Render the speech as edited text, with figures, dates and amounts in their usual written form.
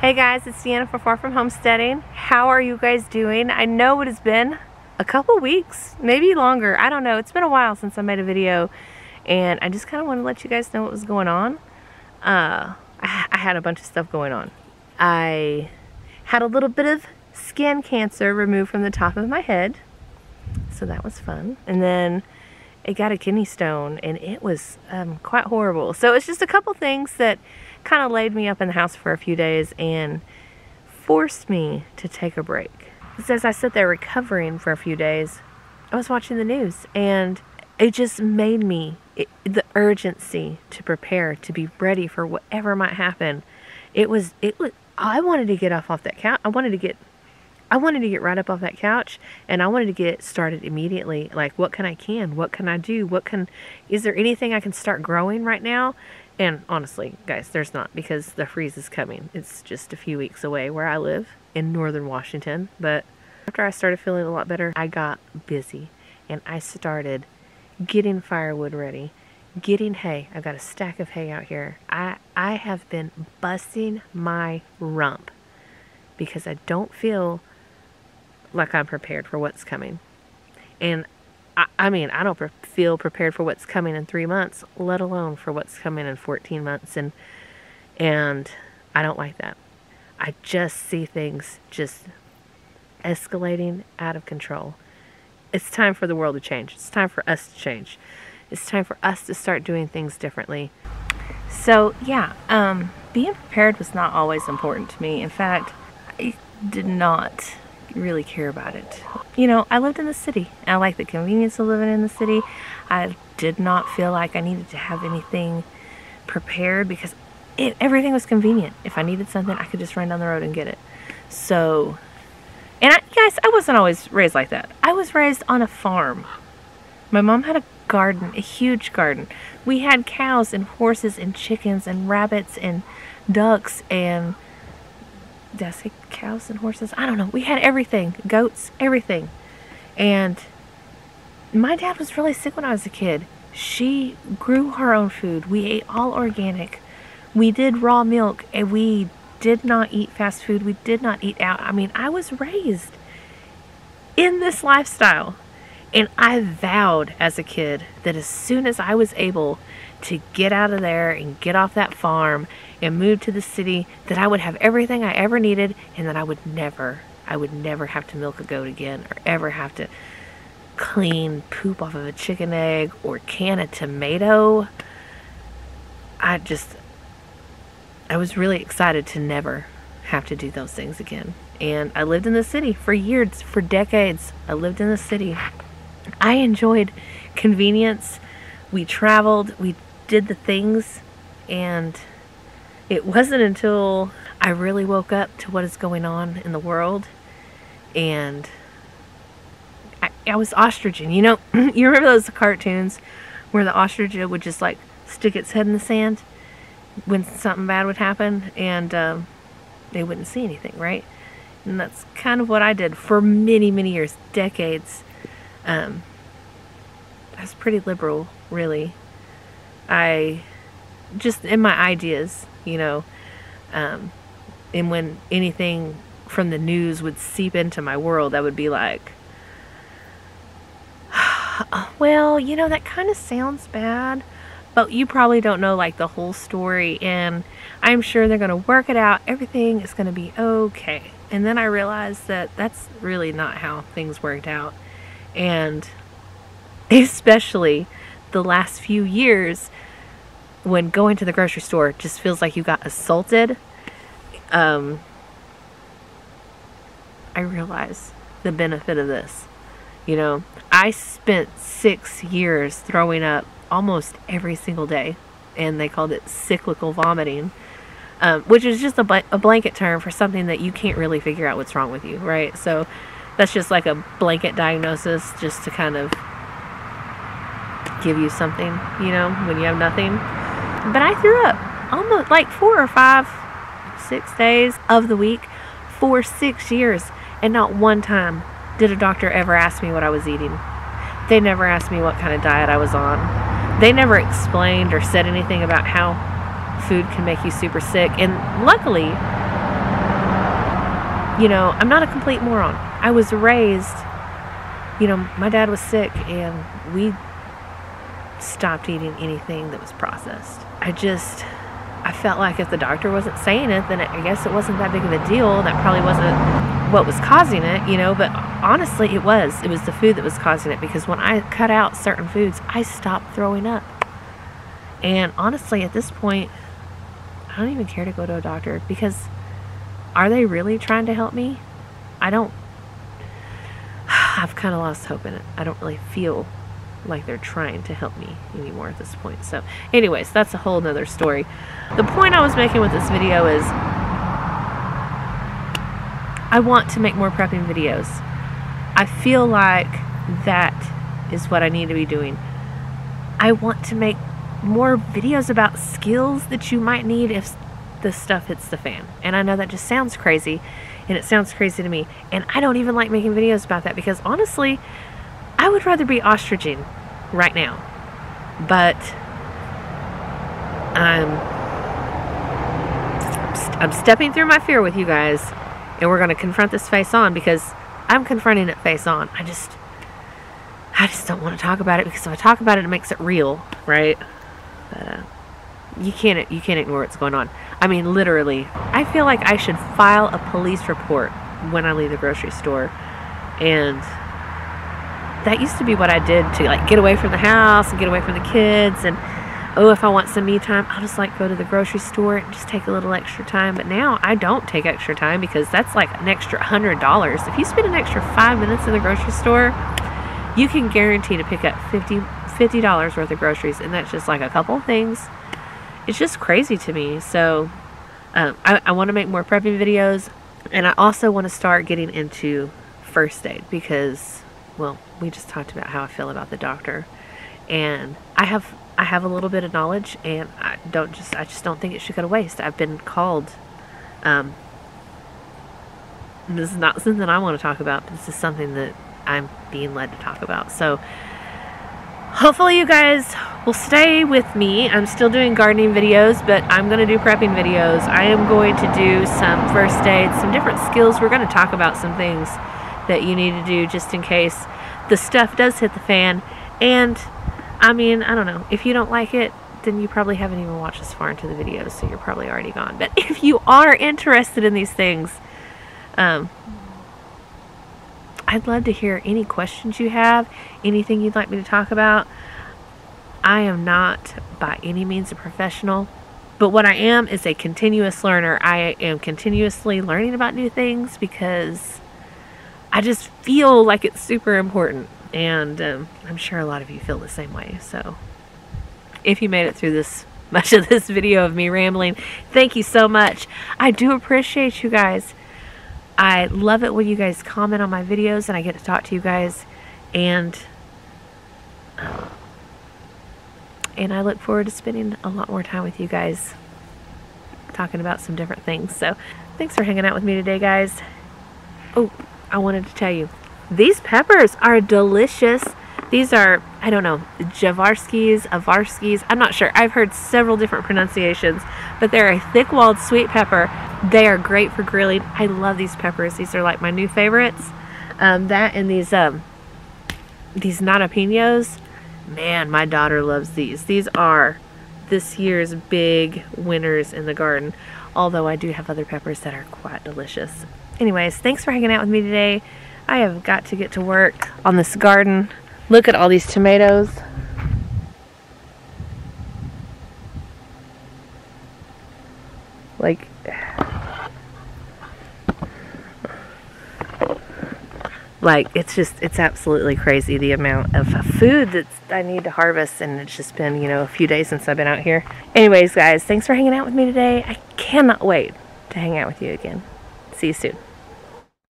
Hey guys, it's Deanna for Far From Homesteading. How are you guys doing? I know it has been a couple weeks, maybe longer. I don't know. It's been a while since I made a video, and I just kind of want to let you guys know what was going on. I had a bunch of stuff going on. I had a little bit of skin cancer removed from the top of my head, so that was fun. And then it got a kidney stone, and it was quite horrible. So it's just a couple things that kind of laid me up in the house for a few days and forced me to take a break. Because as I sat there recovering for a few days, I was watching the news, and it just made me, the urgency to prepare, to be ready for whatever might happen. I wanted to get off that couch. I wanted to get right up off that couch, and I wanted to get started immediately. Like, what can I do? Is there anything I can start growing right now? And honestly, guys, there's not, because the freeze is coming. It's just a few weeks away where I live in northern Washington. But after I started feeling a lot better, I got busy, and I started getting firewood ready, getting hay. I've got a stack of hay out here. I have been busting my rump because I don't feel like I'm prepared for what's coming. And I mean, I don't feel prepared for what's coming in 3 months, let alone for what's coming in 14 months. And I don't like that. I just see things just escalating out of control. It's time for the world to change. It's time for us to change. It's time for us to start doing things differently. So yeah, being prepared was not always important to me. In fact, I did not really care about it. You know, I lived in the city. I like the convenience of living in the city. I did not feel like I needed to have anything prepared because everything was convenient. If I needed something, I could just run down the road and get it. So, and guys, I wasn't always raised like that. I was raised on a farm. My mom had a garden, a huge garden. We had cows and horses and chickens and rabbits and ducks and, did I say cows and horses? I don't know. We had everything. Goats, everything. And my dad was really sick when I was a kid. She grew her own food. We ate all organic. We did raw milk, and we did not eat fast food. We did not eat out. I mean, I was raised in this lifestyle. And I vowed as a kid that as soon as I was able to get out of there and get off that farm and move to the city, that I would have everything I ever needed, and that I would never have to milk a goat again, or ever have to clean poop off of a chicken egg or can a tomato. I was really excited to never have to do those things again. And I lived in the city for years, for decades. I lived in the city. I enjoyed convenience. We traveled, we did the things, and it wasn't until I really woke up to what is going on in the world, and I was ostriching. You know, you remember those cartoons where the ostrich would just like stick its head in the sand when something bad would happen, and they wouldn't see anything, right? And that's kind of what I did for many, many years, decades. I was pretty liberal, really. I just, in my ideas, you know, and when anything from the news would seep into my world, I would be like, well, you know, that kind of sounds bad, but you probably don't know like the whole story, and I'm sure they're going to work it out. Everything is going to be okay. And then I realized that that's really not how things worked out. And especially the last few years, when going to the grocery store just feels like you got assaulted, I realize the benefit of this. You know, I spent 6 years throwing up almost every single day, and they called it cyclical vomiting, which is just a blanket term for something that you can't really figure out what's wrong with you, right? So that's just like a blanket diagnosis, just to kind of give you something, you know, when you have nothing. But I threw up almost like 4 or 5, 6 days of the week for 6 years, and not one time did a doctor ever ask me what I was eating. They never asked me what kind of diet I was on. They never explained or said anything about how food can make you super sick. And luckily, you know, I'm not a complete moron. I was raised, you know, my dad was sick and we stopped eating anything that was processed. I felt like if the doctor wasn't saying it, then I guess it wasn't that big of a deal. That probably wasn't what was causing it, you know, but honestly it was the food that was causing it, because when I cut out certain foods, I stopped throwing up. And honestly, at this point, I don't even care to go to a doctor, because are they really trying to help me? I've kind of lost hope in it. I don't really feel like they're trying to help me anymore at this point. So anyways, that's a whole nother story. The point I was making with this video is I want to make more prepping videos. I feel like that is what I need to be doing. I want to make more videos about skills that you might need if this stuff hits the fan. And I know that just sounds crazy, and it sounds crazy to me, and I don't even like making videos about that, because honestly I would rather be ostriching right now. But I'm stepping through my fear with you guys, and we're going to confront this face on, because I'm confronting it face on. I just don't want to talk about it, because if I talk about it, it makes it real, right? But you can't ignore what's going on. I mean, literally, I feel like I should file a police report when I leave the grocery store. And that used to be what I did to like get away from the house and get away from the kids. And oh, if I want some me time, I'll just like go to the grocery store and just take a little extra time. But now I don't take extra time, because that's like an extra $100. If you spend an extra 5 minutes in the grocery store, you can guarantee to pick up $50 worth of groceries, and that's just like a couple of things. It's just crazy to me. So I want to make more prepping videos, and I also want to start getting into first aid, because, well, we just talked about how I feel about the doctor, and I have a little bit of knowledge, and I just don't think it should go to waste. I've been called, this is not something I want to talk about, but this is something that I'm being led to talk about. So hopefully you guys will stay with me. I'm still doing gardening videos, but I'm going to do prepping videos. I am going to do some first aid, some different skills. We're going to talk about some things that you need to do just in case the stuff does hit the fan. And I mean, I don't know, if you don't like it, then you probably haven't even watched this far into the video, so you're probably already gone. But if you are interested in these things, I'd love to hear any questions you have, anything you'd like me to talk about. I am not by any means a professional, but what I am is a continuous learner. I am continuously learning about new things, because I just feel like it's super important, and I'm sure a lot of you feel the same way. So if you made it through this much of this video of me rambling, thank you so much. I do appreciate you guys. I love it when you guys comment on my videos and I get to talk to you guys, and I look forward to spending a lot more time with you guys talking about some different things. So thanks for hanging out with me today, guys. Oh, I wanted to tell you, these peppers are delicious. These are, I don't know, Javarskis, I'm not sure. I've heard several different pronunciations, but they're a thick-walled sweet pepper. They are great for grilling. I love these peppers. These are like my new favorites. That and these jalapenos. Man, my daughter loves these. These are this year's big winners in the garden. Although I do have other peppers that are quite delicious. Anyways, thanks for hanging out with me today. I have got to get to work on this garden. Look at all these tomatoes. Like it's absolutely crazy the amount of food that I need to harvest, and it's just been, you know, a few days since I've been out here. Anyways, guys, thanks for hanging out with me today. I cannot wait to hang out with you again. See you soon.